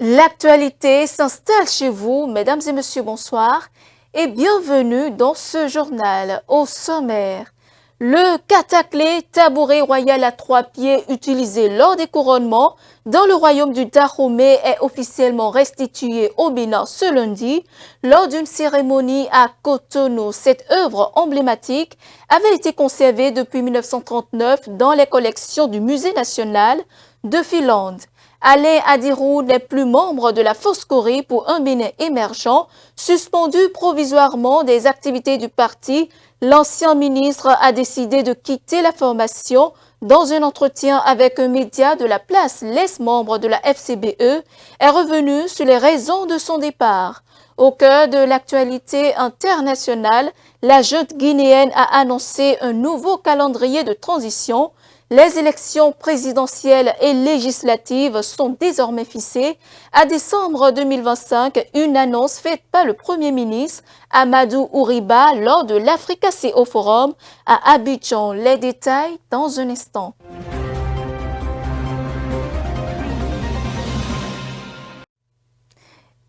L'actualité s'installe chez vous, mesdames et messieurs, bonsoir et bienvenue dans ce journal. Au sommaire, le cataclé tabouret royal à 3 pieds utilisé lors des couronnements dans le royaume du Dahomey est officiellement restitué au Bénin ce lundi lors d'une cérémonie à Cotonou. Cette œuvre emblématique avait été conservée depuis 1939 dans les collections du Musée national de Finlande. Alain Adirou n'est plus membre de la Foscori pour un Bénin émergent, suspendu provisoirement des activités du parti. L'ancien ministre a décidé de quitter la formation. Dans un entretien avec un média de la place, l'ex-membre de la FCBE est revenu sur les raisons de son départ. Au cœur de l'actualité internationale, la junte guinéenne a annoncé un nouveau calendrier de transition. Les élections présidentielles et législatives sont désormais fixées à décembre 2025, une annonce faite par le Premier ministre Amadou Ouriba lors de l'Africa CO Forum à Abidjan. Les détails dans un instant.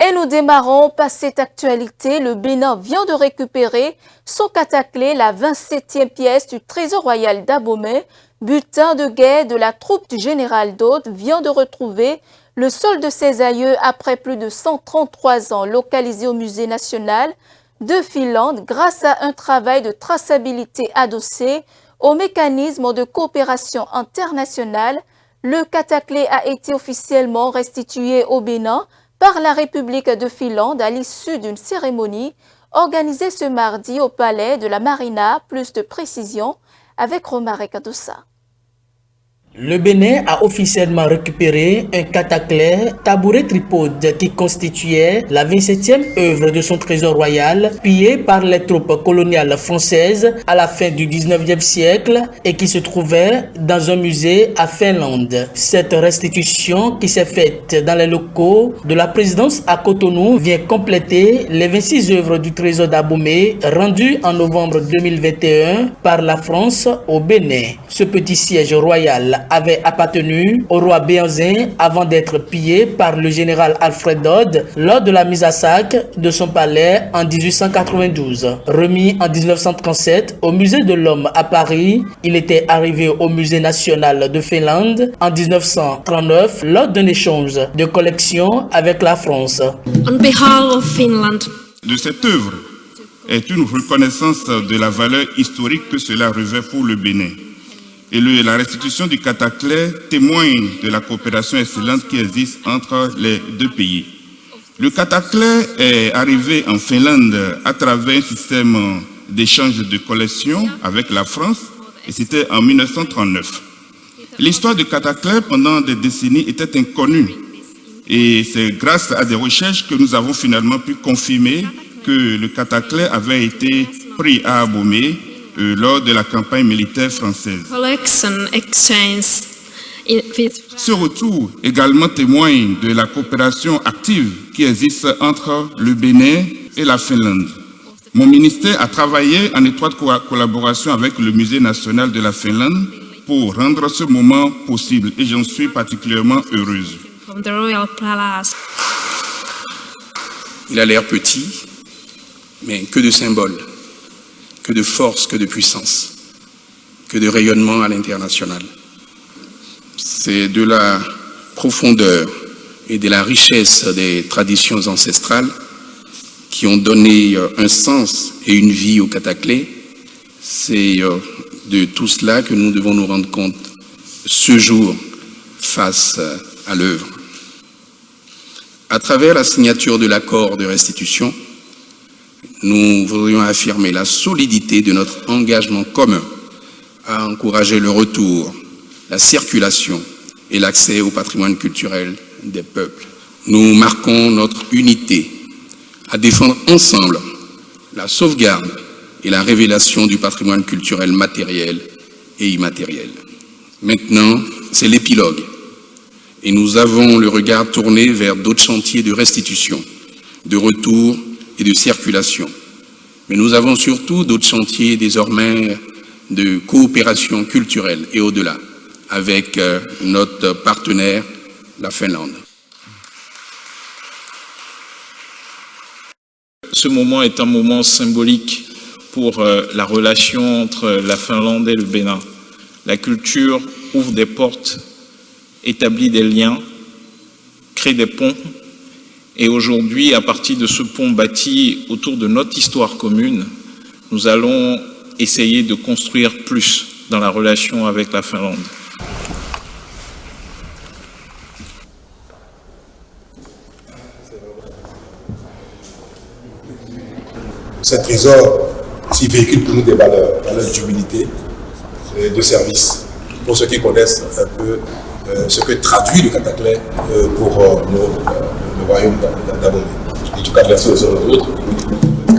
Et nous démarrons par cette actualité. Le Bénin vient de récupérer son cataclé, la 27e pièce du Trésor royal d'Abomey. Butin de guerre de la troupe du général d'Aude vient de retrouver le sol de ses aïeux après plus de 133 ans, localisé au Musée national de Finlande grâce à un travail de traçabilité adossé au mécanisme de coopération internationale. Le cataclé a été officiellement restitué au Bénin par la République de Finlande à l'issue d'une cérémonie organisée ce mardi au palais de la Marina. Plus de précisions avec Romare Kadossa. Le Bénin a officiellement récupéré un cataclé tabouret tripode qui constituait la 27e œuvre de son trésor royal, pillé par les troupes coloniales françaises à la fin du 19e siècle et qui se trouvait dans un musée à Finlande. Cette restitution qui s'est faite dans les locaux de la présidence à Cotonou vient compléter les 26 œuvres du trésor d'Abomey rendues en novembre 2021 par la France au Bénin. Ce petit siège royal avait appartenu au roi Béanzin avant d'être pillé par le général Alfred Dode lors de la mise à sac de son palais en 1892. Remis en 1937 au musée de l'Homme à Paris, il était arrivé au musée national de Finlande en 1939 lors d'un échange de collection avec la France. On behalf of Finland. De cette œuvre est une reconnaissance de la valeur historique que cela revêt pour le Bénin. Et la restitution du cataclé témoigne de la coopération excellente qui existe entre les deux pays. Le cataclé est arrivé en Finlande à travers un système d'échange de collections avec la France, et c'était en 1939. L'histoire du cataclé pendant des décennies était inconnue, et c'est grâce à des recherches que nous avons finalement pu confirmer que le cataclé avait été pris à Abomey lors de la campagne militaire française. Ce retour également témoigne de la coopération active qui existe entre le Bénin et la Finlande. Mon ministère a travaillé en étroite collaboration avec le Musée national de la Finlande pour rendre ce moment possible et j'en suis particulièrement heureuse. Il a l'air petit, mais que de symboles. Que de force, que de puissance, que de rayonnement à l'international. C'est de la profondeur et de la richesse des traditions ancestrales qui ont donné un sens et une vie au cataclé. C'est de tout cela que nous devons nous rendre compte ce jour face à l'œuvre. À travers la signature de l'accord de restitution, nous voudrions affirmer la solidité de notre engagement commun à encourager le retour, la circulation et l'accès au patrimoine culturel des peuples. Nous marquons notre unité à défendre ensemble la sauvegarde et la révélation du patrimoine culturel matériel et immatériel. Maintenant, c'est l'épilogue et nous avons le regard tourné vers d'autres chantiers de restitution, de retour et de circulation. Mais nous avons surtout d'autres chantiers désormais de coopération culturelle et au-delà, avec notre partenaire, la Finlande. ce moment est un moment symbolique pour la relation entre la Finlande et le Bénin. La culture ouvre des portes, établit des liens, crée des ponts. Et aujourd'hui, à partir de ce pont bâti autour de notre histoire commune, nous allons essayer de construire plus dans la relation avec la Finlande. Ce trésor s'y véhicule pour nous des valeurs d'humilité et de service. Pour ceux qui connaissent un peu ce que traduit le Cataclès pour le royaume d'Abomey. En tout cas, merci aux uns aux autres.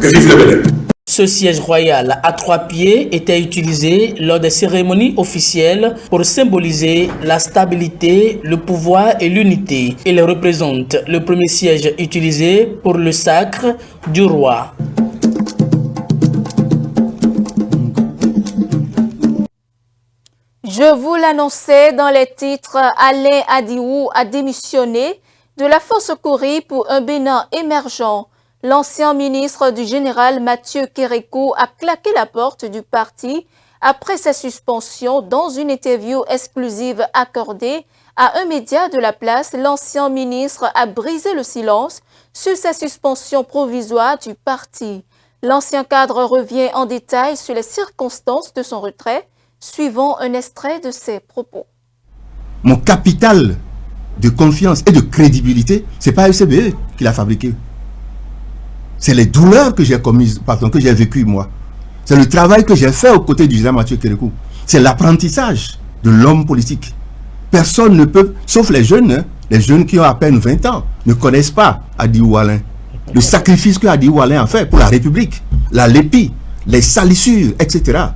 Que vive le Bénin! Ce siège royal à 3 pieds était utilisé lors des cérémonies officielles pour symboliser la stabilité, le pouvoir et l'unité. Il représente le premier siège utilisé pour le sacre du roi. Je vous l'annonçais dans les titres, Alain Adiou a démissionné de la force Kori pour un Bénin émergent. L'ancien ministre du général Mathieu Kérékou a claqué la porte du parti après sa suspension. Dans une interview exclusive accordée à un média de la place, l'ancien ministre a brisé le silence sur sa suspension provisoire du parti. L'ancien cadre revient en détail sur les circonstances de son retrait, suivant un extrait de ses propos. Mon capital de confiance et de crédibilité, c'est pas FCBE qui l'a fabriqué. C'est les douleurs que j'ai commises, que j'ai vécues moi. C'est le travail que j'ai fait aux côtés du général Mathieu Kérékou. C'est l'apprentissage de l'homme politique. Personne ne peut, sauf les jeunes qui ont à peine 20 ans, ne connaissent pas Adiou Alain. Le sacrifice que Adiou Alain a fait pour la République, la lépi, les salissures, etc.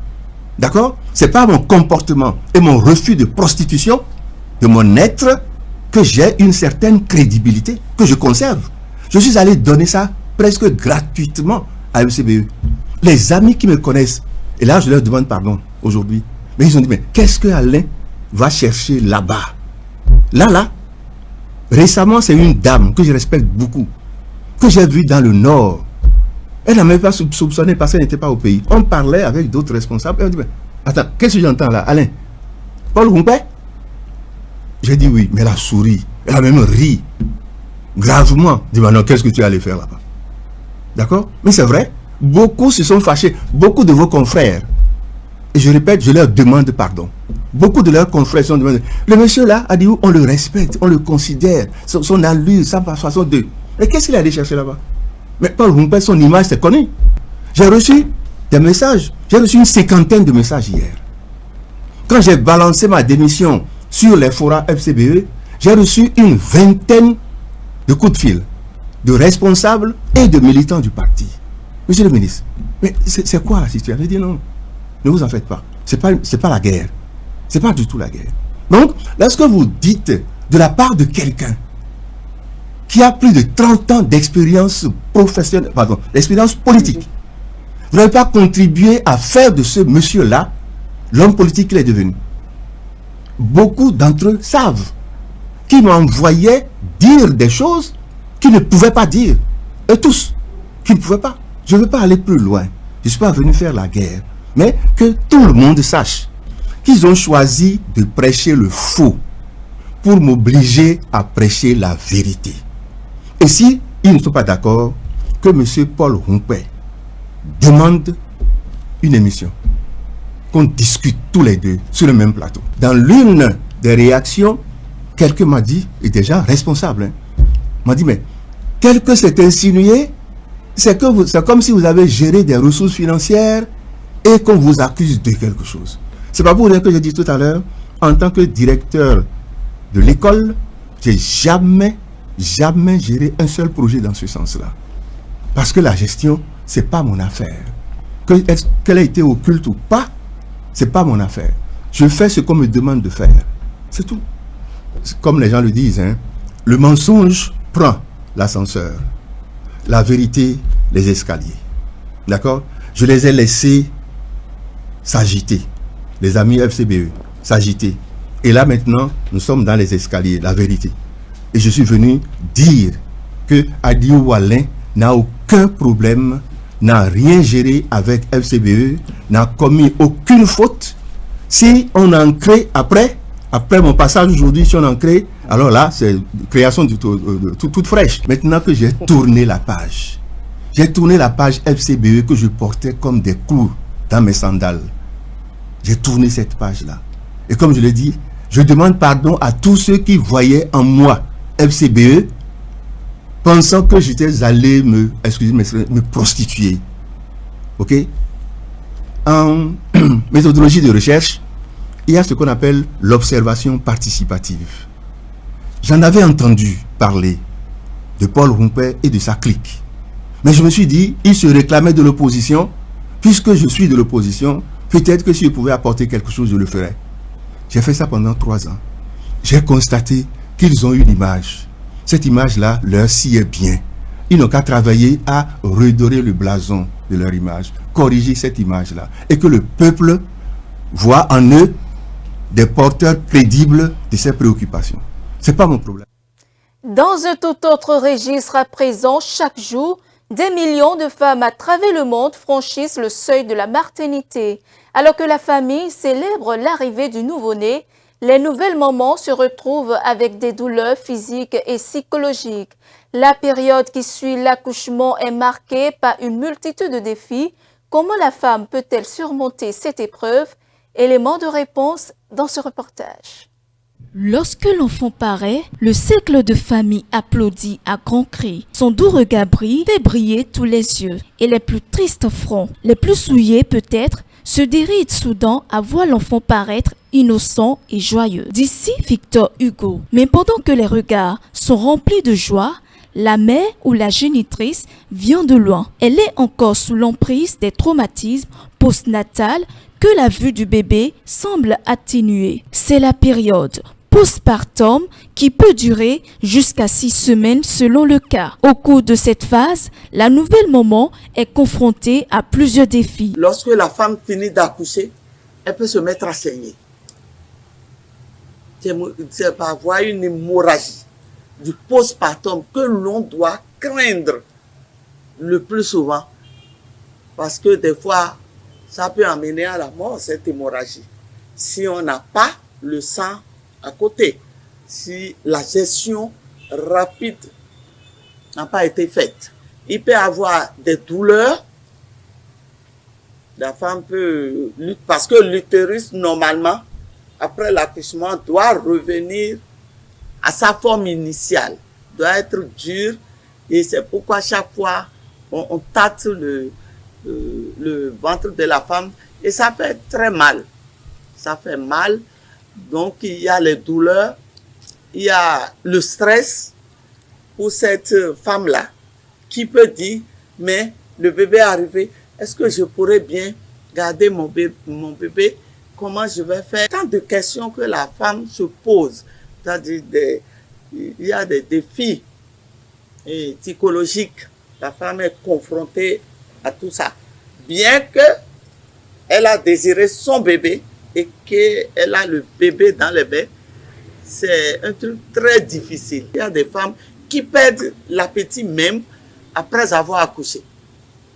D'accord? C'est pas mon comportement et mon refus de prostitution de mon être que j'ai une certaine crédibilité, que je conserve. Je suis allé donner ça presque gratuitement à MCBE. Les amis qui me connaissent, et là je leur demande pardon aujourd'hui, mais ils ont dit, mais qu'est-ce que Alain va chercher là-bas? Là, récemment c'est une dame que je respecte beaucoup, que j'ai vue dans le Nord. Elle n'a même pas soupçonné parce qu'elle n'était pas au pays. On parlait avec d'autres responsables, et on dit, mais attends, qu'est-ce que j'entends là, Alain? Paul Humpé? J'ai dit oui, mais elle a souri, elle a même ri, gravement. Je dis, non, qu'est-ce que tu allais faire là-bas? D'accord? Mais c'est vrai, beaucoup se sont fâchés, beaucoup de vos confrères, et je répète, je leur demande pardon. Beaucoup de leurs confrères sont demandés. Le monsieur là a dit, on le respecte, on le considère, son allure, sa façon de... Mais qu'est-ce qu'il a allé chercher là-bas? Mais Paul Humpé, son image, c'est connu. J'ai reçu des messages, j'ai reçu une 50aine de messages hier. Quand j'ai balancé ma démission sur les forats FCBE, j'ai reçu une 20aine de coups de fil de responsables et de militants du parti. Monsieur le ministre, mais c'est quoi la situation? J'ai dit non, ne vous en faites pas. C'est pas la guerre. C'est pas du tout la guerre. Donc, lorsque vous dites de la part de quelqu'un qui a plus de 30 ans d'expérience professionnelle, d'expérience politique, vous n'avez pas contribué à faire de ce monsieur-là l'homme politique qu'il est devenu. Beaucoup d'entre eux savent qu'il m'envoyait dire des choses qu'ils ne pouvaient pas dire. Et tous, qu'ils ne pouvaient pas. Je ne veux pas aller plus loin. Je ne suis pas venu faire la guerre. Mais que tout le monde sache qu'ils ont choisi de prêcher le faux pour m'obliger à prêcher la vérité. Et si ils ne sont pas d'accord, que M. Paul Humpé demande une émission, qu'on discute tous les deux sur le même plateau. Dans l'une des réactions, quelqu'un m'a dit, et déjà responsable, m'a dit, mais tel que c'est insinué, c'est comme si vous avez géré des ressources financières et qu'on vous accuse de quelque chose. C'est pas pour rien que j'ai dit tout à l'heure, en tant que directeur de l'école, j'ai jamais géré un seul projet dans ce sens-là. Parce que la gestion, c'est pas mon affaire. Qu'elle ait été occulte ou pas, c'est pas mon affaire. Je fais ce qu'on me demande de faire. C'est tout. Comme les gens le disent, le mensonge prend l'ascenseur. La vérité, les escaliers. D'accord? Je les ai laissés s'agiter. Les amis FCBE, s'agiter. Et là maintenant, nous sommes dans les escaliers, la vérité. Et je suis venu dire que Adiou Alain n'a aucun problème, n'a rien géré avec FCBE, n'a commis aucune faute. Si on en crée après mon passage aujourd'hui, si on en crée, alors là, c'est création toute fraîche. Maintenant que j'ai tourné la page FCBE que je portais comme des clous dans mes sandales. J'ai tourné cette page-là. Et comme je l'ai dit, je demande pardon à tous ceux qui voyaient en moi FCBE, pensant que j'étais allé me prostituer. Ok? En méthodologie de recherche, il y a ce qu'on appelle l'observation participative. J'en avais entendu parler de Paul Rumpert et de sa clique. Mais je me suis dit, il se réclamait de l'opposition. Puisque je suis de l'opposition, peut-être que si je pouvais apporter quelque chose, je le ferais. J'ai fait ça pendant 3 ans. J'ai constaté qu'ils ont une image. Cette image-là leur sied bien. Ils n'ont qu'à travailler à redorer le blason de leur image, corriger cette image-là, et que le peuple voit en eux des porteurs crédibles de ses préoccupations. Ce n'est pas mon problème. Dans un tout autre registre à présent, chaque jour, des millions de femmes à travers le monde franchissent le seuil de la maternité. Alors que la famille célèbre l'arrivée du nouveau-né, les nouvelles mamans se retrouvent avec des douleurs physiques et psychologiques. La période qui suit l'accouchement est marquée par une multitude de défis. Comment la femme peut-elle surmonter cette épreuve? Élément de réponse dans ce reportage. Lorsque l'enfant paraît, le cercle de famille applaudit à grands cris. Son doux regard brille, fait briller tous les yeux. Et les plus tristes fronts, les plus souillés peut-être, se dérident soudain à voir l'enfant paraître innocent et joyeux. D'ici Victor Hugo. Mais pendant que les regards sont remplis de joie, la mère ou la génitrice vient de loin. Elle est encore sous l'emprise des traumatismes postnatals que la vue du bébé semble atténuer. C'est la période postpartum qui peut durer jusqu'à 6 semaines selon le cas. Au cours de cette phase, la nouvelle maman est confrontée à plusieurs défis. Lorsque la femme finit d'accoucher, elle peut se mettre à saigner. C'est pas avoir une hémorragie du postpartum que l'on doit craindre le plus souvent. Parce que des fois, ça peut amener à la mort, cette hémorragie. Si on n'a pas le sang à côté, si la gestion rapide n'a pas été faite, il peut y avoir des douleurs. La femme peut, parce que l'utérus, normalement, après l'accouchement, doit revenir à sa forme initiale, doit être dur. Et c'est pourquoi chaque fois, on tâte le ventre de la femme et ça fait très mal. Ça fait mal. Donc, il y a les douleurs, il y a le stress pour cette femme-là qui peut dire, mais le bébé est arrivé, est-ce que je pourrais bien garder mon bébé? Comment je vais faire? Tant de questions que la femme se pose. C'est-à-dire, il y a des défis psychologiques. La femme est confrontée à tout ça. Bien qu'elle a désiré son bébé et qu'elle a le bébé dans les bains, c'est un truc très difficile. Il y a des femmes qui perdent l'appétit même après avoir accouché.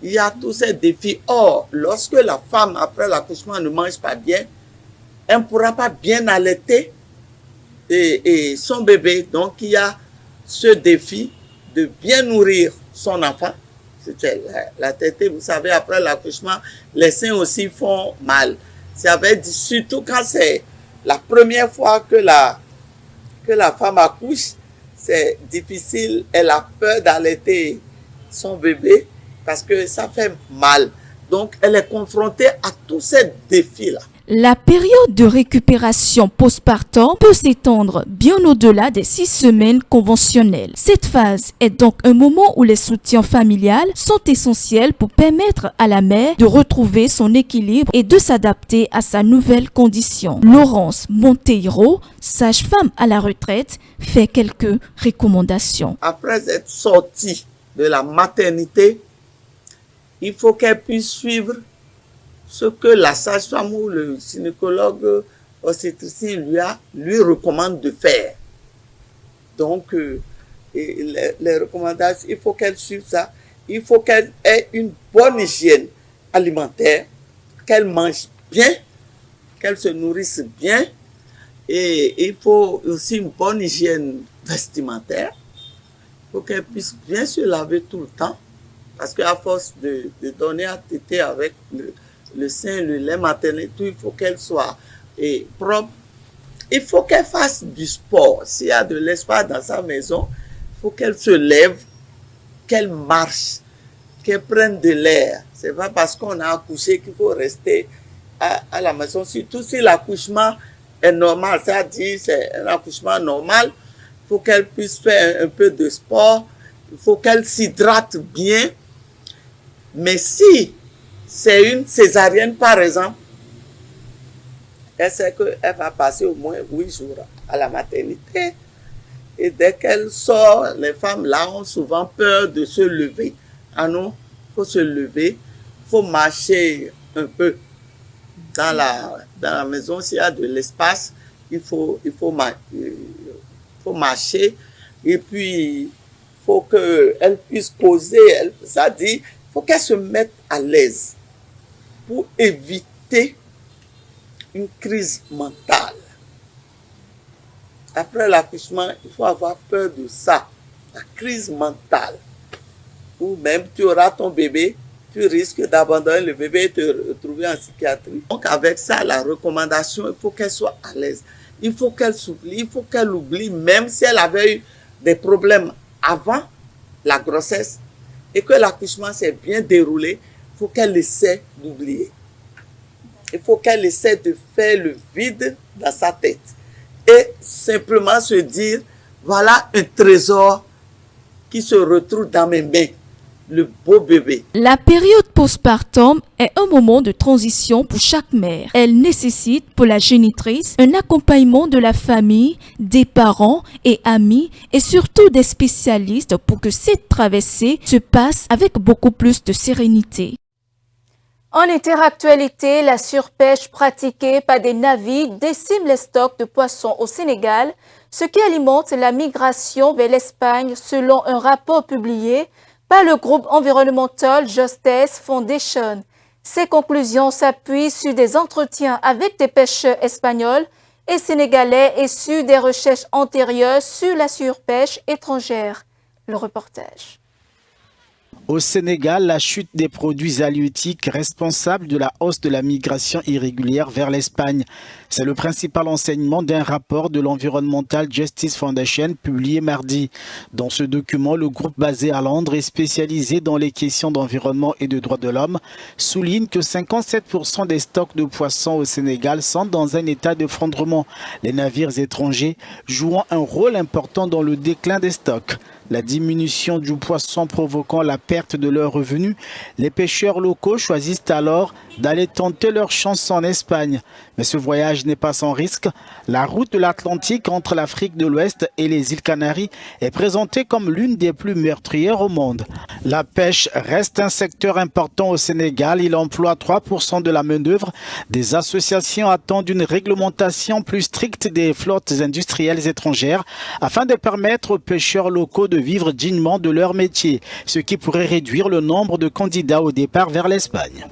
Il y a tous ces défis. Or, lorsque la femme, après l'accouchement, ne mange pas bien, elle ne pourra pas bien allaiter et son bébé. Donc, il y a ce défi de bien nourrir son enfant. C'est la tétée, vous savez, après l'accouchement, les seins aussi font mal. Ça veut dire, surtout quand c'est la première fois que la femme accouche, c'est difficile. Elle a peur d'allaiter son bébé parce que ça fait mal. Donc, elle est confrontée à tous ces défis-là. La période de récupération postpartum peut s'étendre bien au-delà des 6 semaines conventionnelles. Cette phase est donc un moment où les soutiens familiaux sont essentiels pour permettre à la mère de retrouver son équilibre et de s'adapter à sa nouvelle condition. Laurence Monteiro, sage-femme à la retraite, fait quelques recommandations. Après être sortie de la maternité, il faut qu'elle puisse suivre ce que la sage-femme ou le gynécologue obstétricien lui recommande de faire. Donc, les recommandations, il faut qu'elle suive ça. il faut qu'elle ait une bonne hygiène alimentaire, qu'elle mange bien, qu'elle se nourrisse bien, et il faut aussi une bonne hygiène vestimentaire. Il faut qu'elle puisse bien se laver tout le temps, parce qu'à force de donner à téter avec le sein, le lait maternel, tout, il faut qu'elle soit propre. Il faut qu'elle fasse du sport. S'il y a de l'espace dans sa maison, il faut qu'elle se lève, qu'elle marche, qu'elle prenne de l'air. Ce n'est pas parce qu'on a accouché qu'il faut rester à la maison. Surtout si l'accouchement est normal, c'est-à-dire c'est un accouchement normal, il faut qu'elle puisse faire un peu de sport, il faut qu'elle s'hydrate bien. Mais si c'est une césarienne, par exemple, elle sait qu'elle va passer au moins 8 jours à la maternité. Et dès qu'elle sort, les femmes là ont souvent peur de se lever. Ah non, il faut se lever, il faut marcher un peu dans la maison. S'il y a de l'espace, il faut marcher. Et puis, il faut qu'elle puisse causer. Ça dit, il faut qu'elle se mette à l'aise pour éviter une crise mentale. Après l'accouchement, il faut avoir peur de ça, la crise mentale. Ou même tu auras ton bébé, tu risques d'abandonner le bébé et te retrouver en psychiatrie. Donc avec ça, la recommandation, il faut qu'elle soit à l'aise. Il faut qu'elle s'oublie, il faut qu'elle oublie, même si elle avait eu des problèmes avant la grossesse et que l'accouchement s'est bien déroulé, il faut qu'elle essaie d'oublier. Il faut qu'elle essaie de faire le vide dans sa tête et simplement se dire, voilà un trésor qui se retrouve dans mes mains, le beau bébé. La période postpartum est un moment de transition pour chaque mère. Elle nécessite pour la génitrice un accompagnement de la famille, des parents et amis et surtout des spécialistes pour que cette traversée se passe avec beaucoup plus de sérénité. En interactualité, la surpêche pratiquée par des navires décime les stocks de poissons au Sénégal, ce qui alimente la migration vers l'Espagne selon un rapport publié par le groupe environnemental Justice Foundation. Ces conclusions s'appuient sur des entretiens avec des pêcheurs espagnols et sénégalais et sur des recherches antérieures sur la surpêche étrangère. Le reportage. Au Sénégal, la chute des produits halieutiques responsable de la hausse de la migration irrégulière vers l'Espagne. C'est le principal enseignement d'un rapport de l'Environmental Justice Foundation publié mardi. Dans ce document, le groupe basé à Londres et spécialisé dans les questions d'environnement et de droits de l'homme souligne que 57% des stocks de poissons au Sénégal sont dans un état d'effondrement, les navires étrangers jouant un rôle important dans le déclin des stocks. La diminution du poisson provoquant la perte de leurs revenus, les pêcheurs locaux choisissent alors d'aller tenter leur chance en Espagne. Mais ce voyage n'est pas sans risque. La route de l'Atlantique entre l'Afrique de l'Ouest et les îles Canaries est présentée comme l'une des plus meurtrières au monde. La pêche reste un secteur important au Sénégal. Il emploie 3% de la main-d'œuvre. Des associations attendent une réglementation plus stricte des flottes industrielles étrangères afin de permettre aux pêcheurs locaux de vivre dignement de leur métier, ce qui pourrait réduire le nombre de candidats au départ vers l'Espagne.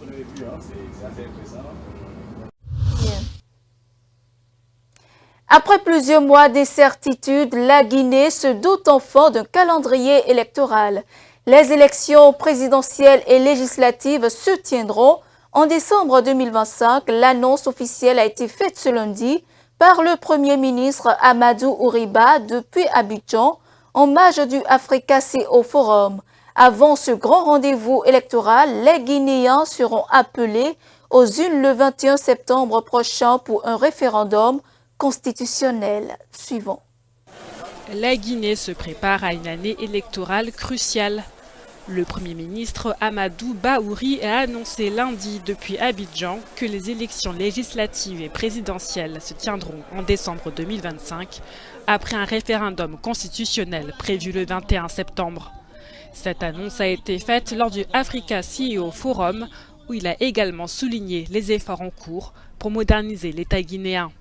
Après plusieurs mois d'incertitude, la Guinée se dote enfin d'un calendrier électoral. Les élections présidentielles et législatives se tiendront en décembre 2025. L'annonce officielle a été faite ce lundi par le Premier ministre Amadou Ouriba depuis Abidjan, en marge du Africa CO Forum. Avant ce grand rendez-vous électoral, les Guinéens seront appelés aux urnes le 21 septembre prochain pour un référendum constitutionnel. Suivant. La Guinée se prépare à une année électorale cruciale. Le Premier ministre Amadou Baouri a annoncé lundi depuis Abidjan que les élections législatives et présidentielles se tiendront en décembre 2025 après un référendum constitutionnel prévu le 21 septembre. Cette annonce a été faite lors du Africa CEO Forum où il a également souligné les efforts en cours pour moderniser l'État guinéen.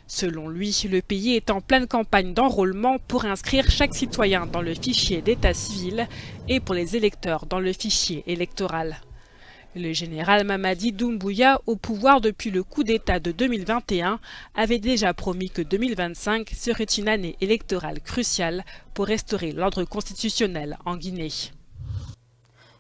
Selon lui, le pays est en pleine campagne d'enrôlement pour inscrire chaque citoyen dans le fichier d'état civil et pour les électeurs dans le fichier électoral. Le général Mamadi Doumbouya, au pouvoir depuis le coup d'État de 2021, avait déjà promis que 2025 serait une année électorale cruciale pour restaurer l'ordre constitutionnel en Guinée.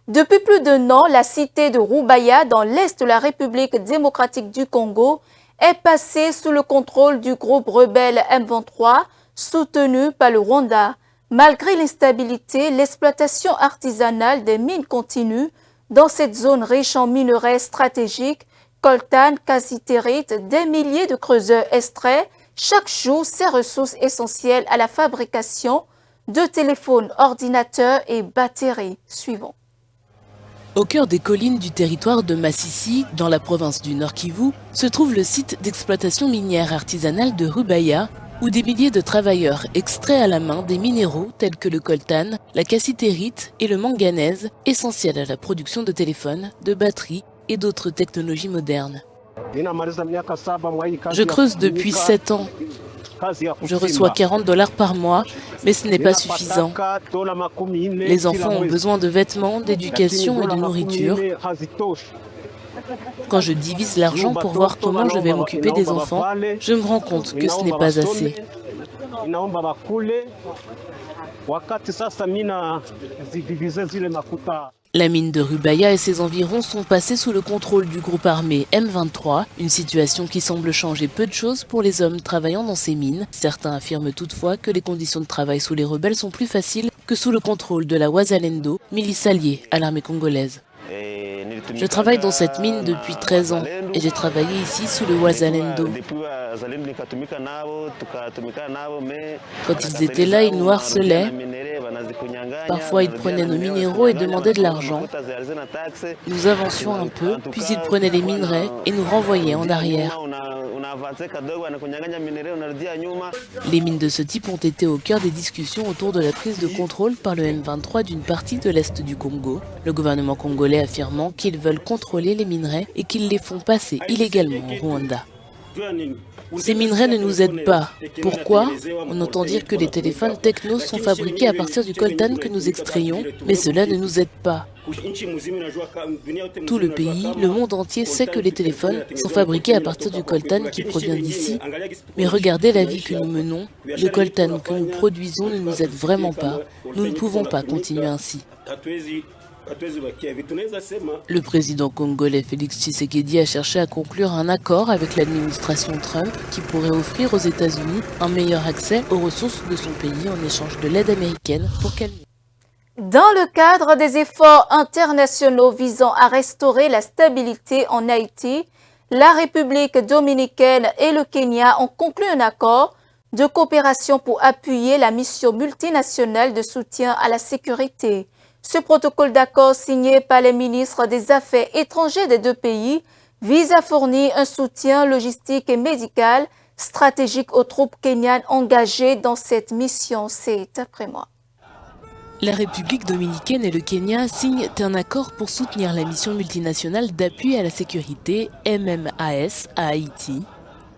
Depuis plus d'un an, la cité de Rubaya, dans l'est de la République démocratique du Congo, est passée sous le contrôle du groupe rebelle M23, soutenu par le Rwanda. Malgré l'instabilité, l'exploitation artisanale des mines continue dans cette zone riche en minerais stratégiques, coltan, cassitérite, des milliers de creuseurs extraient chaque jour ces ressources essentielles à la fabrication de téléphones, ordinateurs et batteries. Suivons. Au cœur des collines du territoire de Massissi, dans la province du Nord Kivu, se trouve le site d'exploitation minière artisanale de Rubaya, où des milliers de travailleurs extraient à la main des minéraux tels que le coltan, la cassitérite et le manganèse, essentiels à la production de téléphones, de batteries et d'autres technologies modernes. Je creuse depuis 7 ans. Je reçois $40 par mois, mais ce n'est pas suffisant. Les enfants ont besoin de vêtements, d'éducation et de nourriture. Quand je divise l'argent pour voir comment je vais m'occuper des enfants, je me rends compte que ce n'est pas assez. La mine de Rubaya et ses environs sont passés sous le contrôle du groupe armé M23, une situation qui semble changer peu de choses pour les hommes travaillant dans ces mines. Certains affirment toutefois que les conditions de travail sous les rebelles sont plus faciles que sous le contrôle de la Wazalendo, milice alliée à l'armée congolaise. Je travaille dans cette mine depuis 13 ans et j'ai travaillé ici sous le Wazalendo. Quand ils étaient là, ils nous harcelaient. Parfois, ils prenaient nos minéraux et demandaient de l'argent. Nous avancions un peu, puis ils prenaient les minerais et nous renvoyaient en arrière. Les mines de ce type ont été au cœur des discussions autour de la prise de contrôle par le M23 d'une partie de l'Est du Congo. Le gouvernement congolais affirmant qu'ils veulent contrôler les minerais et qu'ils les font passer illégalement au Rwanda. Ces minerais ne nous aident pas. Pourquoi? On entend dire que les téléphones techno sont fabriqués à partir du coltan que nous extrayons, mais cela ne nous aide pas. Tout le pays, le monde entier sait que les téléphones sont fabriqués à partir du coltan qui provient d'ici. Mais regardez la vie que nous menons. Le coltan que nous produisons ne nous aide vraiment pas. Nous ne pouvons pas continuer ainsi. Le président congolais Félix Tshisekedi a cherché à conclure un accord avec l'administration Trump qui pourrait offrir aux États-Unis un meilleur accès aux ressources de son pays en échange de l'aide américaine pour calmer. Dans le cadre des efforts internationaux visant à restaurer la stabilité en Haïti, la République dominicaine et le Kenya ont conclu un accord de coopération pour appuyer la mission multinationale de soutien à la sécurité. Ce protocole d'accord signé par les ministres des Affaires étrangères des deux pays vise à fournir un soutien logistique et médical stratégique aux troupes kenyanes engagées dans cette mission. C'est après moi. La République dominicaine et le Kenya signent un accord pour soutenir la mission multinationale d'appui à la sécurité MMAS à Haïti.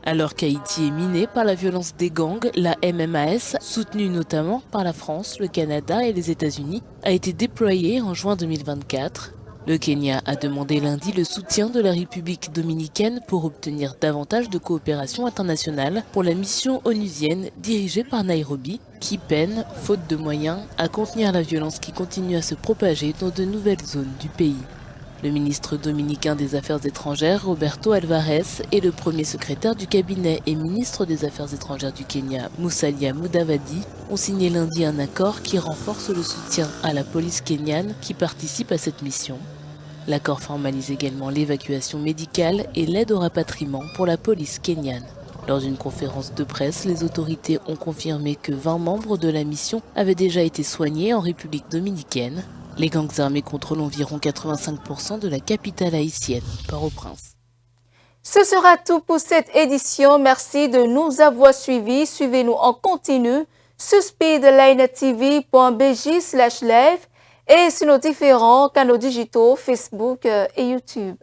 Alors qu'Haïti est minée par la violence des gangs, la MMAS, soutenue notamment par la France, le Canada et les États-Unis, a été déployée en juin 2024. Le Kenya a demandé lundi le soutien de la République dominicaine pour obtenir davantage de coopération internationale pour la mission onusienne dirigée par Nairobi, qui peine, faute de moyens, à contenir la violence qui continue à se propager dans de nouvelles zones du pays. Le ministre dominicain des Affaires étrangères, Roberto Alvarez, et le premier secrétaire du cabinet et ministre des Affaires étrangères du Kenya, Musalia Mudavadi, ont signé lundi un accord qui renforce le soutien à la police kenyane qui participe à cette mission. L'accord formalise également l'évacuation médicale et l'aide au rapatriement pour la police kenyane. Lors d'une conférence de presse, les autorités ont confirmé que 20 membres de la mission avaient déjà été soignés en République dominicaine. Les gangs armés contrôlent environ 85% de la capitale haïtienne, Port-au-Prince. Ce sera tout pour cette édition. Merci de nous avoir suivis. Suivez-nous en continu sur speedlinetv.bj/live et sur nos différents canaux digitaux Facebook et YouTube.